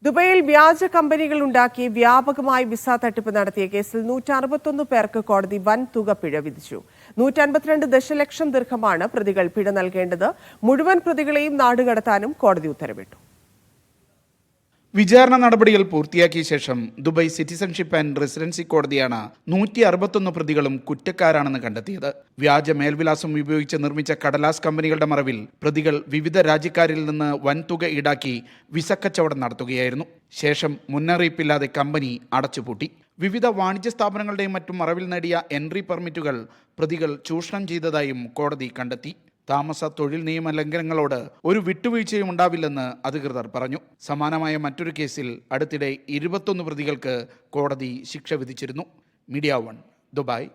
ദുബൈയിൽ വ്യാജ കമ്പനികൾ ഉണ്ടാക്കി വ്യാപകമായി വിസ തട്ടിപ്പ് നടത്തിയ കേസിൽ 161 പേർക്ക് കോടതി വൻ തുക പിഴ വിധിച്ചു. 152 ദശലക്ഷം ദിർഹമാണ് പ്രതികൾ പിഴ നൽകേണ്ടത്. മുഴുവൻ പ്രതികളെയും നാടുകടത്താനും കോടതി ഉത്തരവിട്ടു. വിചാരണ നടപടികൾ പൂർത്തിയാക്കിയ ശേഷം ദുബായ് സിറ്റിസൺഷിപ്പ് ആൻഡ് റെസിഡൻസി കോടതിയാണ് 161 പ്രതികളും കുറ്റക്കാരാണെന്ന് കണ്ടെത്തിയത്. വ്യാജ മേൽവിലാസം ഉപയോഗിച്ച് നിർമ്മിച്ച കടലാസ് കമ്പനികളുടെ മറവിൽ പ്രതികൾ വിവിധ രാജ്യക്കാരിൽ നിന്ന് വൻതുക ഈടാക്കി വിസക്കച്ചവടം നടത്തുകയായിരുന്നു. ശേഷം മുന്നറിയിപ്പില്ലാതെ കമ്പനി അടച്ചുപൂട്ടി. വിവിധ വാണിജ്യ സ്ഥാപനങ്ങളുടെയും മറ്റും മറവിൽ നേടിയ എൻട്രി പെർമിറ്റുകൾ പ്രതികൾ ചൂഷണം ചെയ്തതായും കോടതി കണ്ടെത്തി. താമസ തൊഴിൽ നിയമ ലംഘനങ്ങളോട് ഒരു വിട്ടുവീഴ്ചയും ഉണ്ടാവില്ലെന്ന് അധികൃതർ പറഞ്ഞു. സമാനമായ മറ്റൊരു കേസിൽ അടുത്തിടെ 21 പ്രതികൾക്ക് കോടതി ശിക്ഷ വിധിച്ചിരുന്നു. Media 1, Dubai.